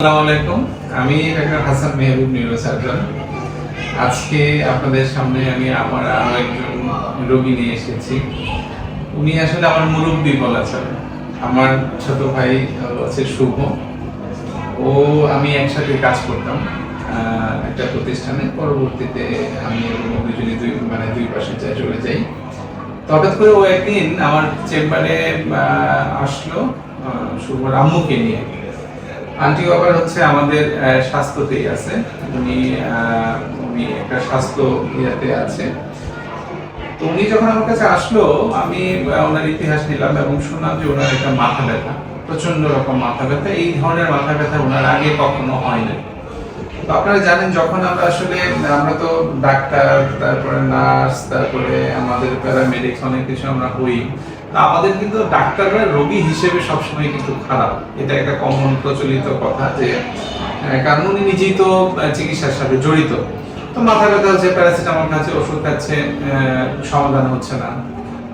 আসসালামু আলাইকুম। আমি ডাক্তার হাসান মেহবুব, নিউরোসার্জন। আজকে আপনাদের সামনে আমি আমার আরো একজন রোগী নিয়ে এসেছি। উনি আসলে আমার মুরব্বী বলা চলে। আমার ছোট ভাই হচ্ছে শুভ। আমি একসাথে কাজ করতাম একটা প্রতিষ্ঠানে। পরবর্তীতে আমি দুজনে দুই পাশে চলে যাই। তো হঠাৎ করে ও একদিন আমার চেম্বারে আসলো শুভর আম্মুকে নিয়ে। আন্টি আবার হচ্ছে আমাদের স্বাস্থ্যতেই আছে, উনি একটা স্বাস্থ্য ইয়াতে আছে। তো উনি যখন আমার কাছে আসলো, আমি ওনার ইতিহাস নিলাম এবং শুনলাম যে ওনার একটা মাথা ব্যথা, প্রচন্ড রকম মাথা ব্যথা। এই ধরনের মাথা ব্যথা ওনার আগে কখনো হয় না। তো আপনারা জানেন, যখন আমরা তো ডাক্তার, তারপরে নার্স, তারপরে আমাদের প্যারামেডিক্স, অনেক কিছু আমরা হই। আমাদের কিন্তু ডাক্তাররা রোগী হিসেবে সবসময় কিন্তু খারাপ, এটা একটা কমন প্রচলিত কথা। যে কারণ উনি নিজেই তো চিকিৎসার সাথে জড়িত। তো মাথা ব্যথা হচ্ছে, প্যারাসিটামল খাচ্ছে, ওষুধ খাচ্ছে, সমাধান হচ্ছে না।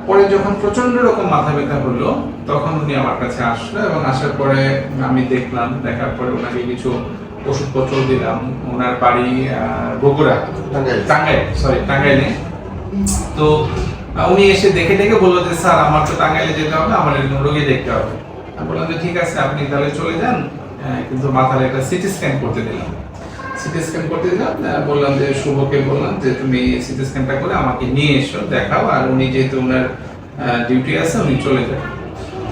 পরে যখন প্রচন্ড রকম মাথা ব্যথা হলো, তখন উনি আমার কাছে আসলো এবং আসার পরে আমি দেখলাম। দেখার পরে ওনাকে কিছু ওষুধপত্র দিলাম। ওনার বাড়ি বগুড়া, টাঙ্গাইলে। তো উনি এসে দেখে বললো যে স্যার, আমার তো টাঙ্গাইলে যেতে হবে, আমার এরকম রোগী দেখতে হবে। আমি বললাম যে ঠিক আছে, আপনি তাহলে চলে যান, কিন্তু মাথার একটা সিটি স্ক্যান করতে দিলাম। বললাম যে শুভকে বললাম যে তুমি সিটি স্ক্যানটা করে আমাকে নিয়ে এসো, দেখাও। আর উনি যেহেতু ওনার ডিউটি আছে, উনি চলে যাবেন।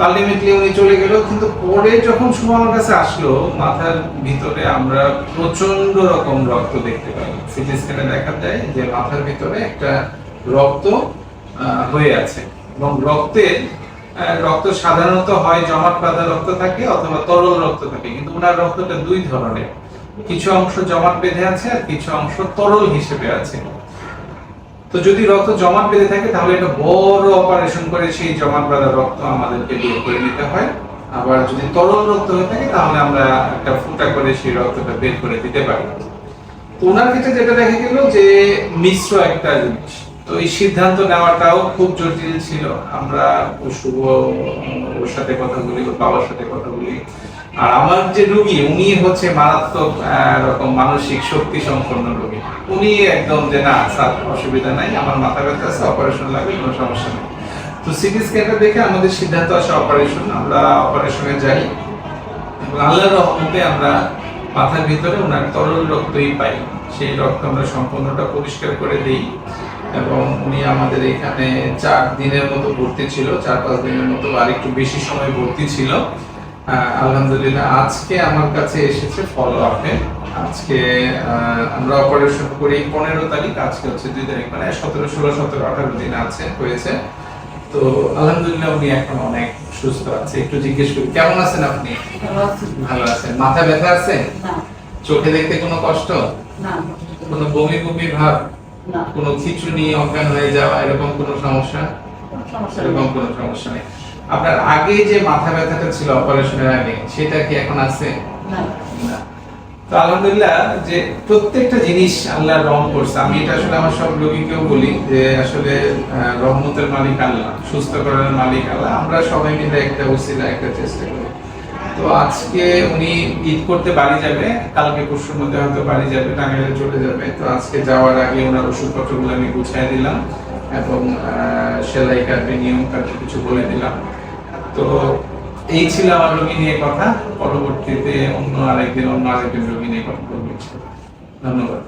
আলটিমেটলি উনি চলে গেল। কিন্তু পরে যখন শুভ আমার কাছে আসলো, মাথার ভিতরে আমরা প্রচন্ড রকম রক্ত দেখতে পাই। সিটি স্ক্যানে দেখা যায় যে মাথার ভিতরে একটা রক্ত হয়ে আছে এবং রক্ত সাধারণত হয় জমাট বাঁধা রক্ত থাকে অথবা তরল রক্ত থাকে। কিন্তু ওনার রক্তটা দুই ধরনের, কিছু অংশ জমাট বেঁধে আছে আর কিছু অংশ তরল হিসেবে আছে। তো যদি রক্ত জমাট বেঁধে থাকে, তাহলে একটা বড় অপারেশন করে সেই জমাট বাঁধা রক্ত আমাদেরকে বের করে নিতে হয়। আবার যদি তরল রক্ত হয়ে থাকে, তাহলে আমরা একটা ফুটা করে সেই রক্তটা বের করে দিতে পারি। তো ওনার ক্ষেত্রে যেটা দেখা গেল যে মিশ্র একটা জিনিস। তো এই সিদ্ধান্ত নেওয়াটাও খুব জটিল ছিল। আমরা শুভ ওর সাথে কথা বলি, ওর বাবার সাথে কথা বলি। আর আমার যে রোগী, উনি হচ্ছে মারাত্মক রকম মানসিক শক্তি সম্পন্ন রোগী। উনি একদম যে না স্যার, অসুবিধা নাই, আমার মাথা ব্যথা আছে, অপারেশন লাগবে, কোনো সমস্যা নেই। তো সিটি স্ক্যানটা দেখে আমাদের সিদ্ধান্ত আসে অপারেশন। আমরা অপারেশনে যাই এবং আল্লাহর রহমতে আমরা মাথার ভিতরে ওনার তরল রক্তই পাই। সেই রক্ত আমরা সম্পূর্ণটা পরিষ্কার করে দিই এবং উনি আমাদের এখানে 4 দিনের মতো ভর্তি ছিল, 4-5 দিনের মতো, আর একটু বেশি সময় ভর্তি ছিল। আলহামদুলিল্লাহ আজকে আমার কাছে এসেছে ফলো আপে। আজকে আমরা অপারেশন করি 15 তারিখ, আজকে হচ্ছে 2 তারিখ, মানে 17, 16, 17, 18 দিন হয়েছে। তো আলহামদুলিল্লাহ উনি এখন অনেক সুস্থ আছে। একটু জিজ্ঞেস করি, কেমন আছেন আপনি? ভালো আছেন। মাথা ব্যথা আছে? চোখে দেখতে কোনো কষ্ট? কোনো বমি বমি ভাব? কোনো খিঁচুনি, অজ্ঞান হয়ে যাওয়া, এরকম কোনো সমস্যা? এরকম কোনো সমস্যা নেই। আপনার আগে যে মাথা ব্যথাটা ছিল অপারেশনের আগে, সেটা কি এখন আছে? না। তো আলহামদুলিল্লাহ যে প্রত্যেকটা জিনিস আল্লাহ রহম করছে। আমি এটা আসলে আমার সব রোগীকেও বলি যে আসলে রহমতের মালিক আল্লাহ, সুস্থ করার মালিক আল্লাহ। আমরা সবাই মিলে একটা উসিলা, একটা চেষ্টা করি। তো আজকে উনি ঈদ করতে বাড়ি যাবে, কালকে পরশুর মধ্যে হয়তো বাড়ি যাবে, টাঙ্গাইলে চলে যাবে। তো আজকে যাওয়ার আগে ওনার ওষুধপত্রগুলো আমি গুছিয়ে দিলাম এবং সেলাই কাটবে, নিয়ম কাটবে, কিছু বলে দিলাম। তো এই ছিল আমার রোগী নিয়ে কথা। পরবর্তীতে অন্য আরেকদিন রোগী নিয়ে কথা বলবো। ধন্যবাদ।